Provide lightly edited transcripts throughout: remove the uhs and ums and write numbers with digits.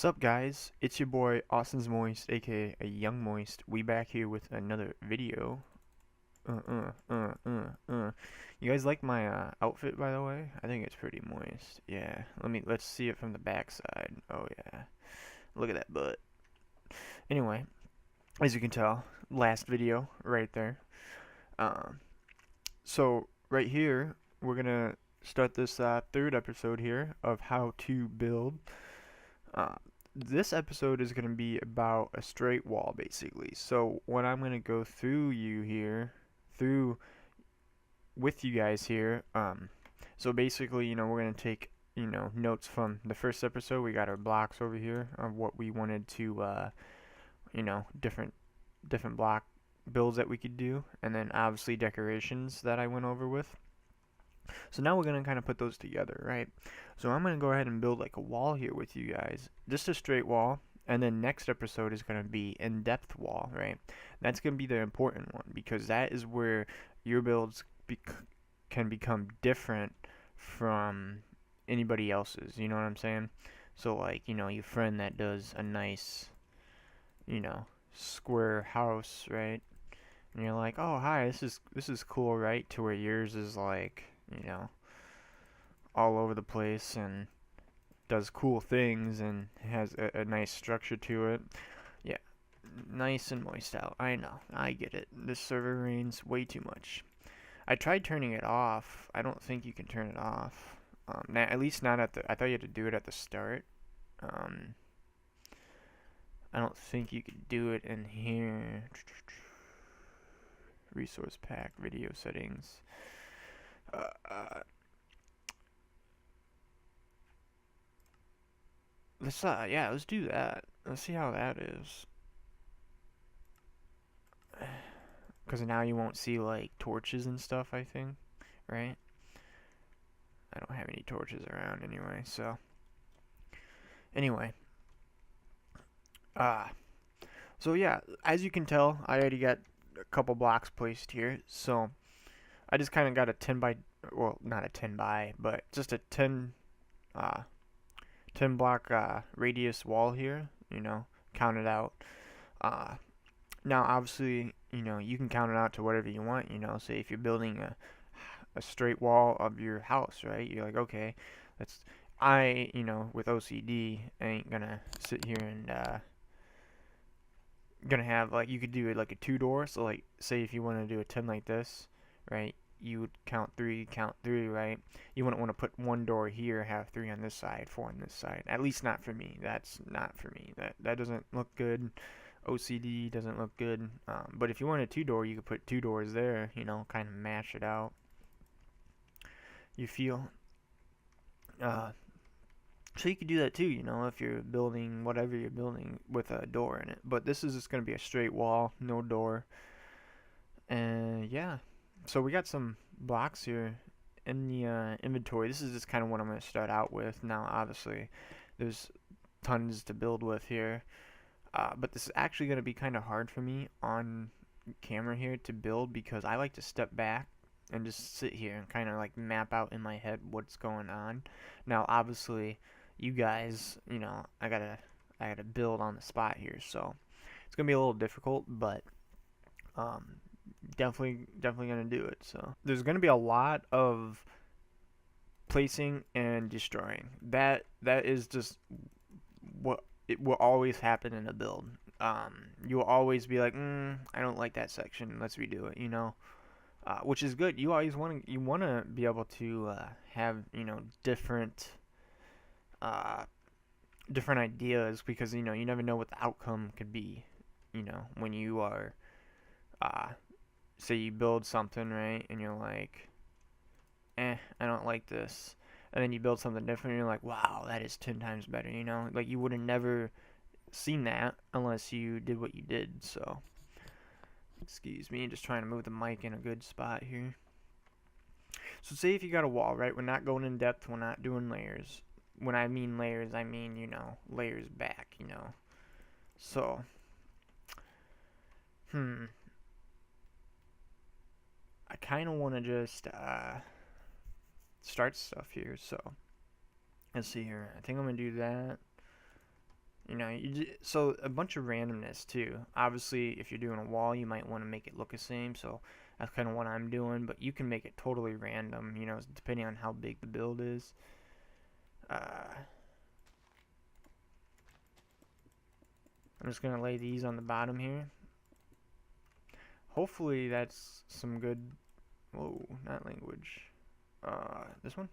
Sup guys, it's your boy Austin's Moist, aka a Young Moist. We back here with another video. You guys like my outfit, by the way? I think it's pretty moist. Yeah, let's see it from the backside. Oh yeah, look at that butt. Anyway, as you can tell, last video right there. Um, so right here we're gonna start this third episode here of how to build. Uh, this episode is going to be about a straight wall, basically. So what I'm going to go through through with you guys here. So basically, we're going to take, notes from the first episode. We got our blocks over here of what we wanted to, different block builds that we could do, and then obviously decorations that I went over with. So now we're going to kind of put those together, right? So I'm going to go ahead and build like a wall here with you guys. Just a straight wall. And then next episode is going to be in-depth wall, right? That's going to be the important one because that is where your builds can become different from anybody else's. You know what I'm saying? So like, your friend that does a nice, square house, right? And you're like, "Oh, hi, this is cool, right?" To where yours is like, all over the place and does cool things and has a nice structure to it. Yeah, nice and moist out. I know, I get it. This server rains way too much. I tried turning it off. I don't think you can turn it off. At least not at the. I thought you had to do it at the start. Um, I don't think you could do it in here. Resource pack, video settings. Let's do that. Let's see how that is. Because now you won't see like torches and stuff, I think, right? I don't have any torches around anyway, so. Anyway. Uh, so yeah, as you can tell, I already got a couple blocks placed here, so I just kind of got a 10 by, well, not a 10 by, but just a 10 block radius wall here, count it out. Uh, Now, obviously, you can count it out to whatever you want, say if you're building a straight wall of your house, right? You're like, okay, with OCD, I ain't gonna sit here and, gonna have, like, you could do it like a two door, so like, say if you want to do a 10 like this, right? You would count three, right? You wouldn't want to put one door here, have three on this side, four on this side. At least not for me. That's not for me. That doesn't look good. OCD doesn't look good. But if you want a two door, you could put two doors there, kind of match it out. You feel? So you could do that too, if you're building whatever you're building with a door in it. But this is just going to be a straight wall, no door. And yeah. So we got some blocks here in the inventory. This is just kind of what I'm going to start out with. Now, obviously, there's tons to build with here. But this is actually going to be kind of hard for me on camera here to build because I like to step back and just sit here and kind of like map out in my head what's going on. Now, obviously, you guys, I gotta build on the spot here, so it's gonna be a little difficult, but definitely gonna do it. So there's gonna be a lot of placing and destroying. That is just what it will always happen in a build. You will always be like, I don't like that section. Let's redo it. Which is good. You always want to be able to have different ideas because you never know what the outcome could be. When you are say you build something, right, and you're like, I don't like this. And then you build something different and you're like, wow, that is 10 times better, Like you would have never seen that unless you did what you did, so. Excuse me, just trying to move the mic in a good spot here. So say if you got a wall, right? We're not going in depth, we're not doing layers. When I mean layers, I mean, layers back, So, I kind of want to just, start stuff here, so let's see here. I think I'm gonna do that. You know, so a bunch of randomness too. Obviously, if you're doing a wall, you might want to make it look the same. So that's kind of what I'm doing. But you can make it totally random. You know, depending on how big the build is. I'm just gonna lay these on the bottom here. Hopefully that's some good. Whoa, not language. This one?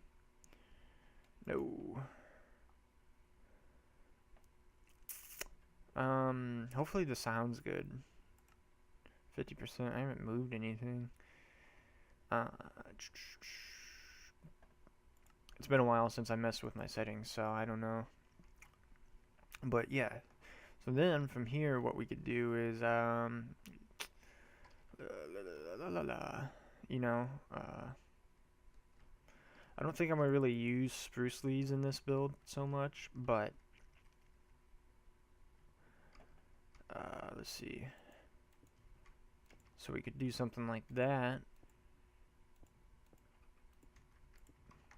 No. Hopefully the sound's good. 50%. I haven't moved anything. It's been a while since I messed with my settings, so I don't know. But yeah. So then from here, what we could do is you know, I don't think I'm gonna really use spruce leaves in this build so much, but let's see. So we could do something like that,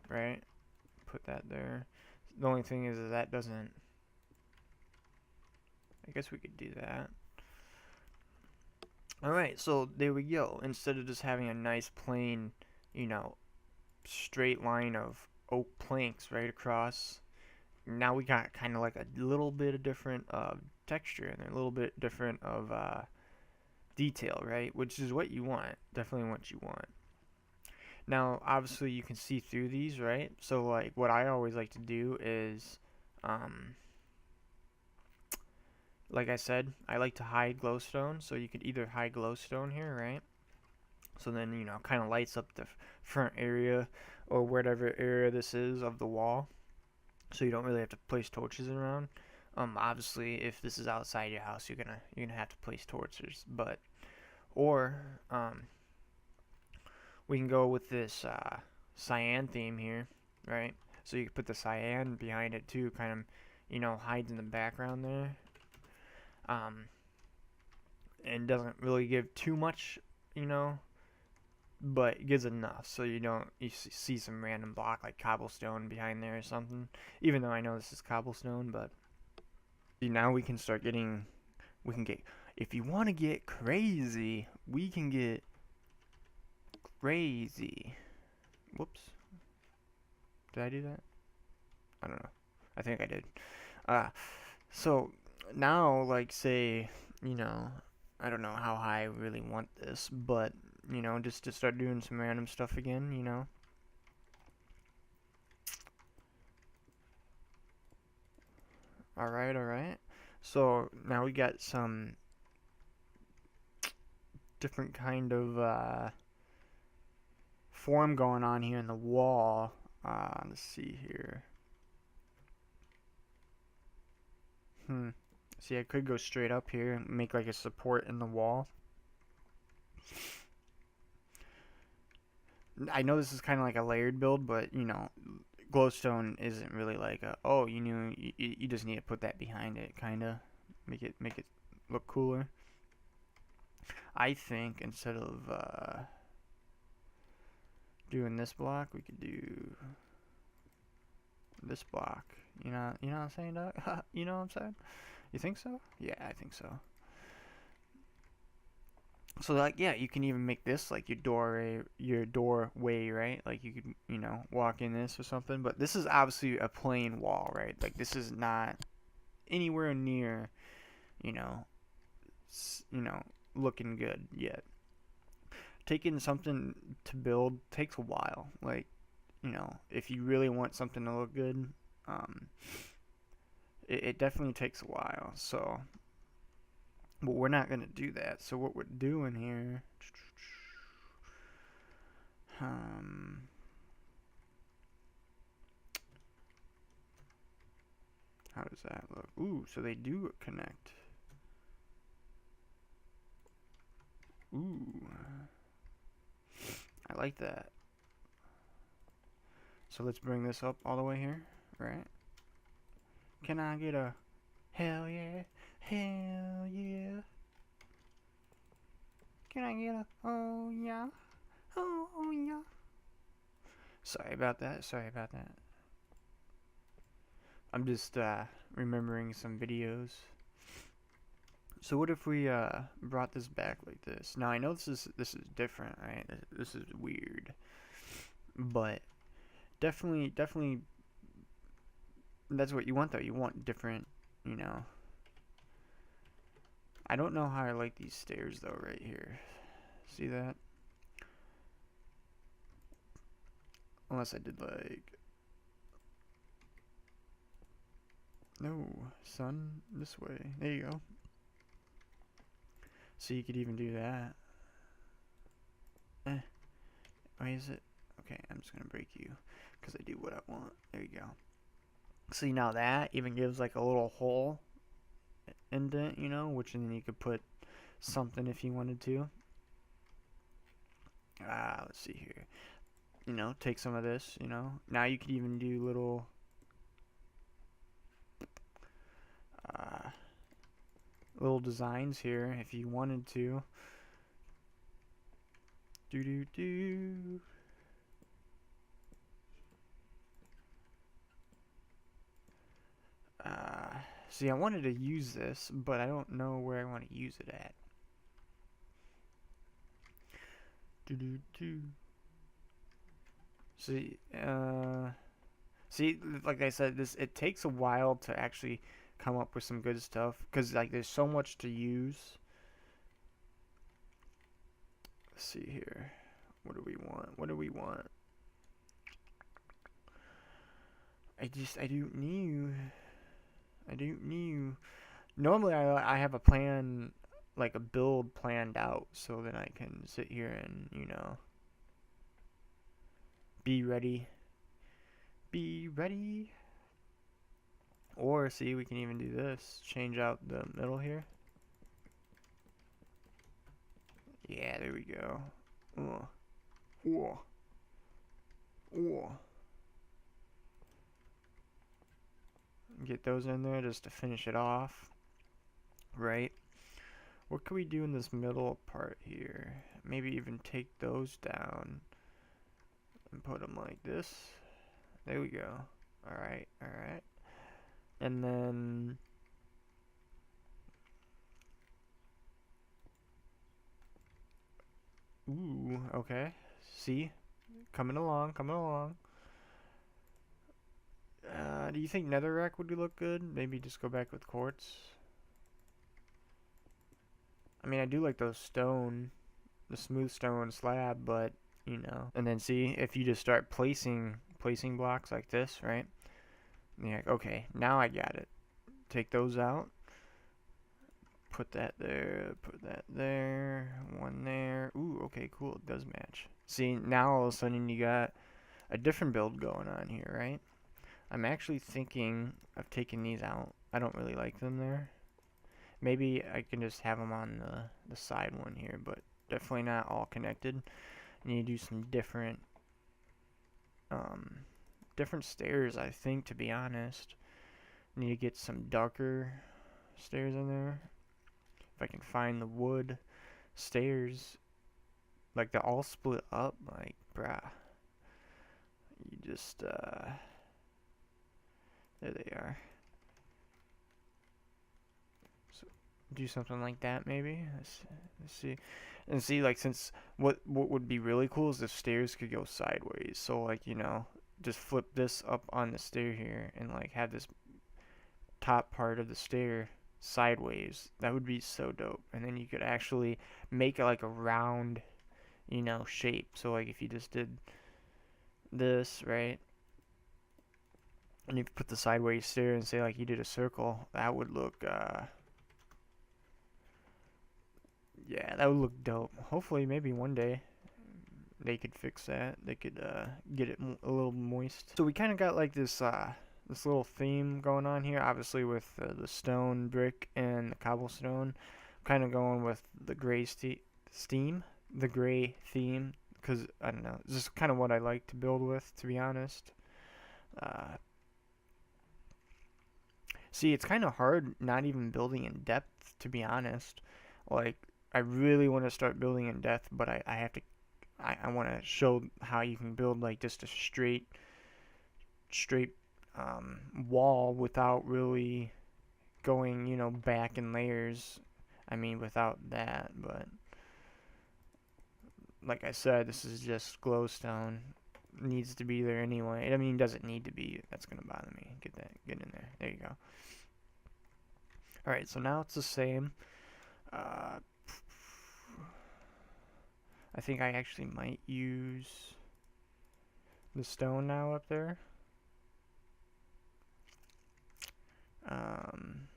right? Put that there. The only thing is that doesn't. I guess we could do that. Alright, so there we go. Instead of just having a nice plain, you know, straight line of oak planks right across, now we got kind of like a little bit of different texture and a little bit different of detail, right? Which is what you want. Definitely what you want. Now, obviously, you can see through these, right? So, like, what I always like to do is, like I said, I like to hide glowstone. So you could either hide glowstone here, right? So then, you know, kind of lights up the front area or whatever area this is of the wall. So you don't really have to place torches around. Obviously, if this is outside your house, you're gonna have to place torches. But or we can go with this cyan theme here, right? So you can put the cyan behind it too, kind of, you know, hides in the background there. And doesn't really give too much, you know, but it gives enough so you see some random block like cobblestone behind there or something. Even though I know this is cobblestone, but see, now we can start getting, we can get, if you want to get crazy, we can get crazy. Whoops. Did I do that? I don't know. I think I did. So now, like, say, you know, I don't know how high I really want this, but, you know, just to start doing some random stuff again, you know. Alright, alright. So now we got some different kind of form going on here in the wall. Let's see here. See, I could go straight up here and make like a support in the wall. I know this is kind of like a layered build, but you know, glowstone isn't really like a, oh, you just need to put that behind it, kind of make it look cooler. I think instead of doing this block, we could do this block. You know what I'm saying, Doc? You know what I'm saying? You think so? Yeah, I think so. So like, yeah, you can even make this like your doorway, right? Like you could, you know, walk in this or something. But this is obviously a plain wall, right? Like this is not anywhere near, you know, looking good yet. Taking something to build takes a while. Like, you know, if you really want something to look good, it definitely takes a while. So, but we're not gonna do that. So what we're doing here, how does that look? Ooh, so they do connect. Ooh, I like that. So let's bring this up all the way here, right? Can I get a hell yeah? Hell yeah. Can I get a oh yeah? Oh yeah. Sorry about that. Sorry about that. I'm just remembering some videos. So what if we brought this back like this? Now I know this is different, right? This is weird, but definitely that's what you want though. You want different, you know. I don't know how I like these stairs though right here. See that? Unless I did like, no, sun, this way. There you go. So you could even do that. Why is it? Okay, I'm just gonna break you because I do what I want. There you go. See, now that even gives like a little hole indent, you know, which then you could put something if you wanted to. Let's see here. You know, take some of this, you know. Now you could even do little little designs here if you wanted to. Do do do. See, I wanted to use this, but I don't know where I want to use it at. Do do do. See, see, like I said, it takes a while to actually come up with some good stuff because like there's so much to use. Let's see here. What do we want? What do we want? I don't know. Normally I have a plan, like a build planned out, so that I can sit here and, you know, be ready. Be ready. Or see, we can even do this. Change out the middle here. Yeah, there we go. Oh. Oh. Oh. Get those in there just to finish it off. Right? What can we do in this middle part here? Maybe even take those down and put them like this. There we go. Alright, alright. And then ooh, okay. See? Coming along, coming along. Do you think netherrack would look good? Maybe just go back with quartz. I mean, I do like those stone, the smooth stone slab, but you know. And then see, if you just start placing blocks like this, right? And you're like, okay, now I got it. Take those out. Put that there, put that there, one there. Ooh, okay, cool, it does match. See, now all of a sudden you got a different build going on here, right? I'm actually thinking of taking these out. I don't really like them there. Maybe I can just have them on the side one here, but definitely not all connected. I need to do some different different stairs, I think, to be honest. I need to get some darker stairs in there. If I can find the wood stairs, like they're all split up, like, bruh. You just, there they are. So, do something like that, maybe? Let's see. And see, like, since, what would be really cool is if stairs could go sideways. So, like, you know, just flip this up on the stair here and, like, have this top part of the stair sideways. That would be so dope. And then you could actually make it like a round, you know, shape. So like if you just did this, right, and you put the sideways stair and say like you did a circle, that would look yeah, that would look dope. Hopefully maybe one day they could fix that. They could get it a little moist. So we kind of got like this this little theme going on here, obviously with the stone brick and the cobblestone. Kind of going with the gray the gray theme, because I don't know, it's just kind of what I like to build with, to be honest. See, it's kind of hard not even building in depth, to be honest. Like, I really want to start building in depth, but I have to, I want to show how you can build like just a straight wall without really going, you know, back in layers. I mean, without that, but like I said, this is just glowstone. Needs to be there anyway. I mean, it doesn't need to be. That's gonna bother me. Get in there. There you go. All right, so now it's the same. Uh, I think I actually might use the stone now up there. Um,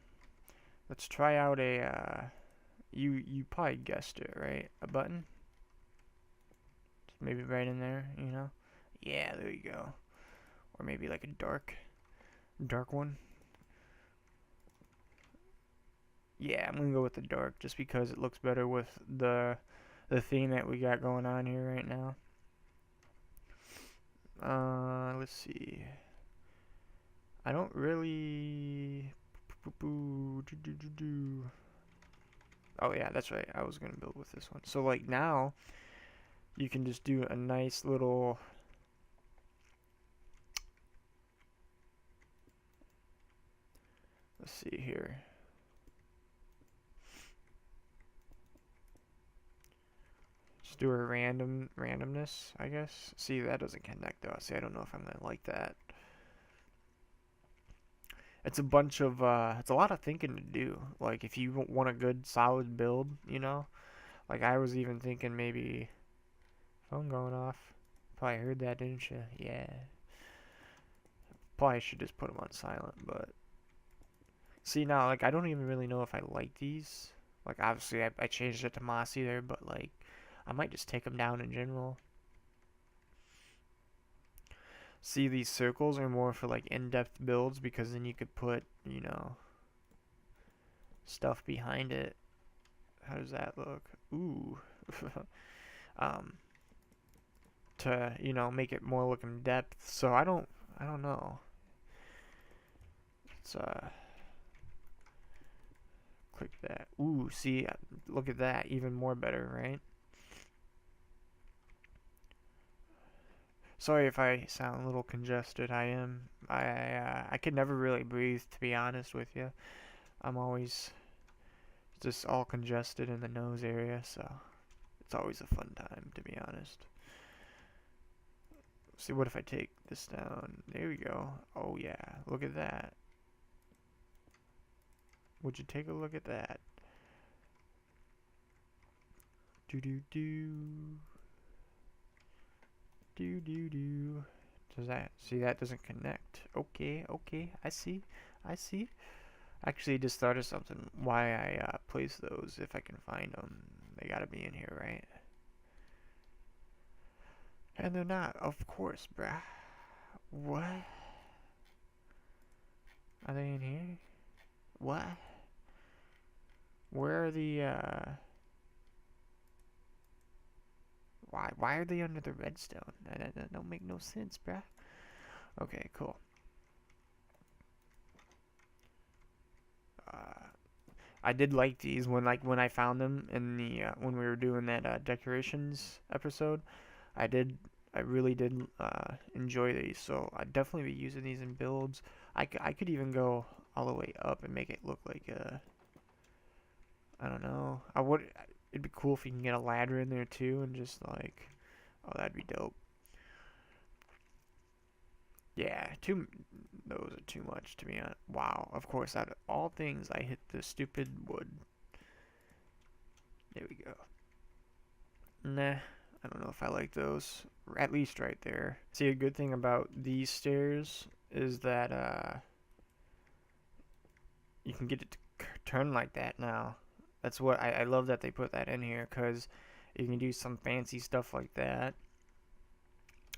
let's try out a. You probably guessed it, right? A button. Maybe right in there, you know? Yeah, there you go. Or maybe like a dark one. Yeah, I'm gonna go with the dark just because it looks better with the theme that we got going on here right now. Let's see. I don't really. Oh yeah, that's right. I was gonna build with this one. So like now, you can just do a nice little. Let's see here. Just do a randomness, I guess. See, that doesn't connect though. See, I don't know if I'm gonna like that. It's a bunch of it's a lot of thinking to do. Like if you want a good solid build, you know. Like I was even thinking maybe phone going off. Probably heard that, didn't you? Yeah. Probably should just put them on silent, but see now, like I don't even really know if I like these. Like obviously I changed it to mossy there, but like I might just take them down in general. See, these circles are more for like in-depth builds because then you could put, you know, stuff behind it. How does that look? Ooh. um, to, you know, make it more look in depth. So I don't know. Let's click that. Ooh, see, look at that, even more better, right? Sorry if I sound a little congested. I am. I could never really breathe, to be honest with you. I'm always just all congested in the nose area, so it's always a fun time, to be honest. See, what if I take this down? There we go. Oh yeah, look at that. Would you take a look at that? Do do do. Do do do. Does that see that doesn't connect? Okay, okay. I see. I see. Actually, just thought of something. Why I place those if I can find them. They gotta be in here, right? And they're not, of course, bruh. What? Are they in here? What? Where are the Why are they under the redstone? That don't make no sense, bruh. Okay, cool. I did like these when I found them in the when we were doing that decorations episode. I did I really did enjoy these, so I'd definitely be using these in builds. I could even go all the way up and make it look like a I don't know. I would it'd be cool if you can get a ladder in there too and just like oh that'd be dope. Yeah, those are too much to be honest. Wow, of course out of all things I hit the stupid wood. There we go. Nah, I don't know if I like those. At least right there. See, a good thing about these stairs is that you can get it to turn like that now. That's what I love that they put that in here because you can do some fancy stuff like that.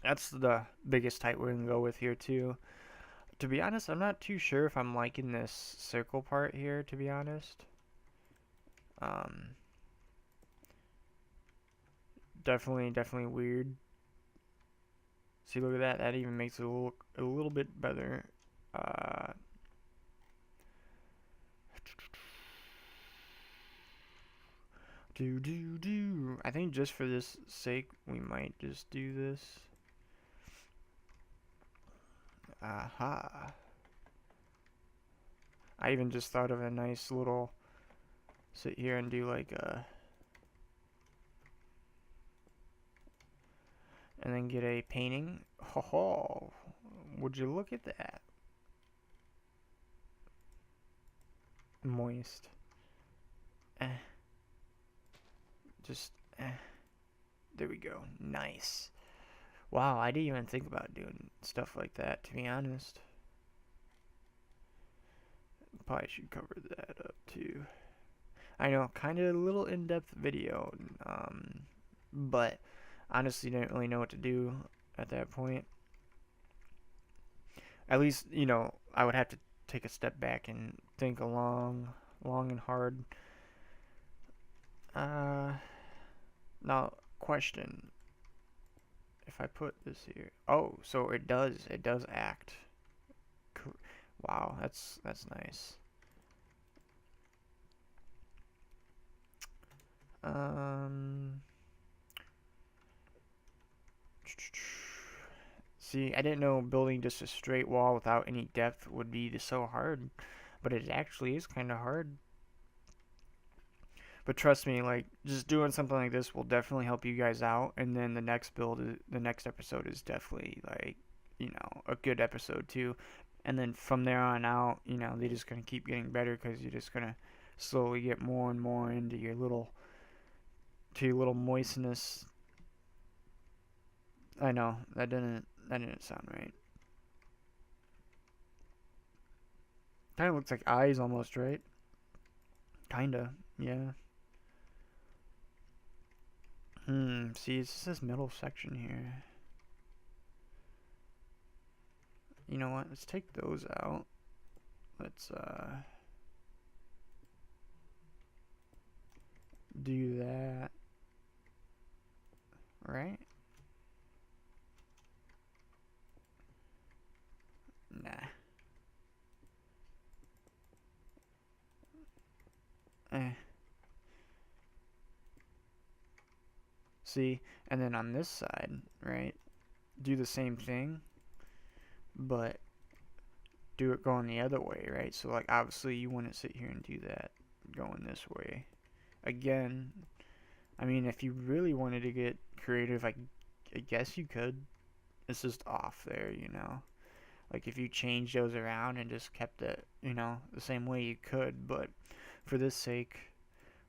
That's the biggest type we're gonna go with here too. To be honest, I'm not too sure if I'm liking this circle part here. To be honest, um, definitely weird. See, look at that. That even makes it look a little bit better. Uh, do. I think just for this sake, we might just do this. Aha. I even just thought of a nice little sit here and do like a, and then get a painting. Ho ho. Would you look at that? Moist. Eh. Just there we go. Nice. Wow, I didn't even think about doing stuff like that, to be honest. Probably should cover that up too. I know, kind of a little in-depth video, but honestly didn't really know what to do at that point. At least, I would have to take a step back and think long and hard. Now, question. If I put this here, oh, so it does act. Wow, that's nice. See, I didn't know building just a straight wall without any depth would be so hard, but it actually is kind of hard. But trust me, like, just doing something like this will definitely help you guys out, and then the next the next episode is definitely, like, a good episode too. And then from there on out, they're just going to keep getting better because you're just going to slowly get more and more into your little moistness. I know, that didn't sound right. Kind of looks like eyes almost, right? Kinda, yeah. See, it's just this middle section here. You know what? Let's take those out. Let's do that. Right? Nah. See, and then on this side, right? Do the same thing, but do it going the other way, right? So, like, obviously you wouldn't sit here and do that going this way. Again, I mean, if you really wanted to get creative, I guess you could. It's just off there, Like, if you changed those around and just kept it, the same way, you could. But for this sake,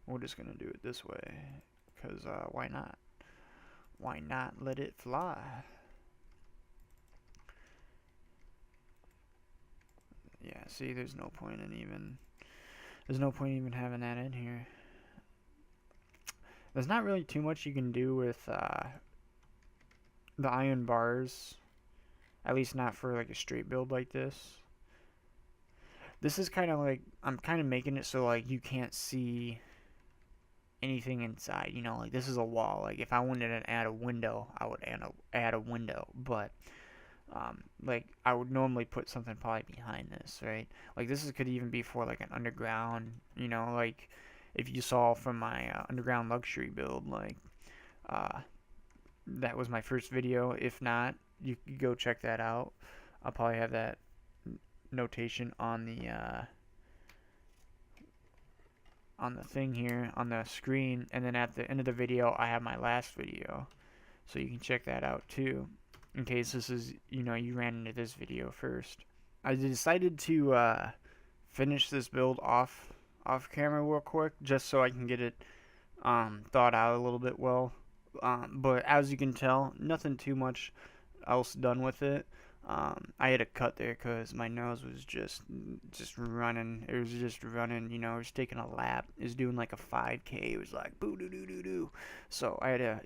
we're just going to do it this way. Because, why not? Why not let it fly? Yeah, see, there's no point even having that in here. There's not really too much you can do with the iron bars, at least not for like a straight build like this. This is kind of like, I'm kind of making it so like you can't see anything inside, like this is a wall. Like if I wanted to add a window, I would add a window, but like I would normally put something probably behind this, right? Like this could even be for like an underground, like if you saw from my underground luxury build, like that was my first video. If not, you could go check that out. I'll probably have that notation on the thing here on the screen, and then at the end of the video I have my last video, so you can check that out too, in case this is, you ran into this video first. I decided to finish this build off camera real quick, just so I can get it thought out a little bit well. But as you can tell, nothing too much else done with it. I had a cut there because my nose was just running. It was just running, it was taking a lap. It was doing like a 5K. It was like boo doo doo doo doo. So I had to,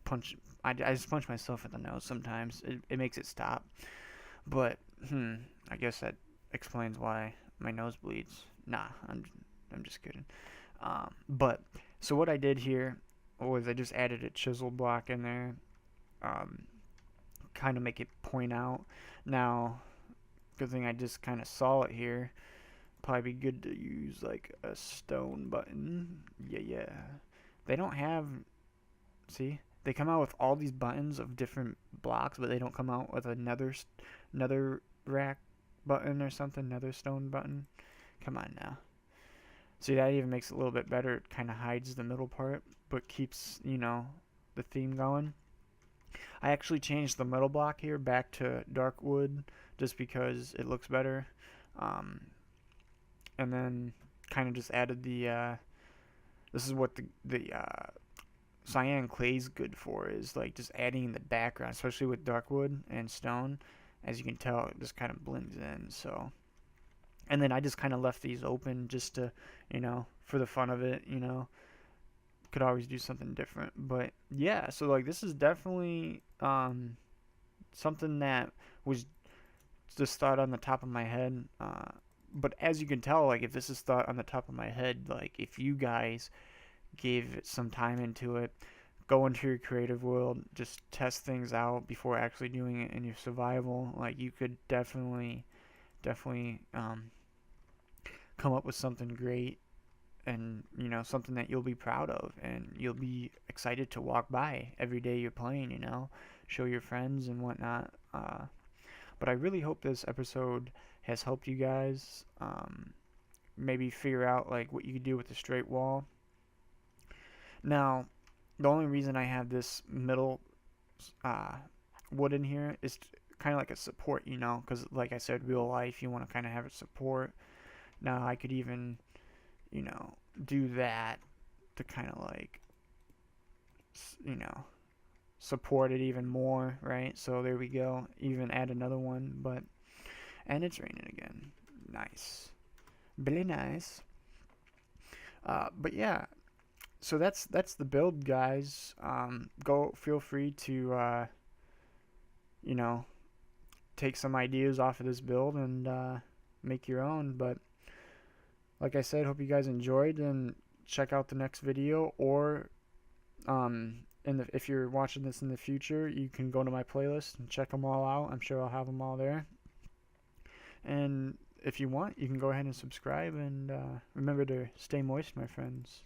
punch. I just punch myself in the nose sometimes. It makes it stop. But I guess that explains why my nose bleeds. Nah, I'm just kidding. But so what I did here was I just added a chisel block in there. Kind of make it point out. Now, good thing I just kind of saw it here. Probably be good to use like a stone button. Yeah. They don't have, see, they come out with all these buttons of different blocks, but they don't come out with another rack button or something, another stone button. Come on now. See, that even makes it a little bit better. It kind of hides the middle part, but keeps, the theme going. I actually changed the middle block here back to dark wood just because it looks better. And then kind of just added this is what the cyan clay's good for, is like just adding the background, especially with dark wood and stone. As you can tell, it just kind of blends in. So, and then I just kind of left these open just to, for the fun of it, could always do something different. But yeah, so like this is definitely something that was just thought on the top of my head. But as you can tell, like if this is thought on the top of my head, like if you guys gave it some time into it, go into your creative world, just test things out before actually doing it in your survival, like you could definitely come up with something great, and something that you'll be proud of and you'll be excited to walk by every day you're playing, show your friends and whatnot. But I really hope this episode has helped you guys maybe figure out like what you could do with the straight wall. Now, the only reason I have this middle wood in here is kind of like a support, because like I said, real life, you want to kind of have a support. Now, I could even, do that to kind of like, support it even more, right? So there we go. Even add another one, and it's raining again. Nice. Really nice. But yeah, so that's the build, guys. Feel free to take some ideas off of this build and make your own. But like I said, hope you guys enjoyed, and check out the next video, or if you're watching this in the future, you can go to my playlist and check them all out. I'm sure I'll have them all there. And if you want, you can go ahead and subscribe, and remember to stay moist, my friends.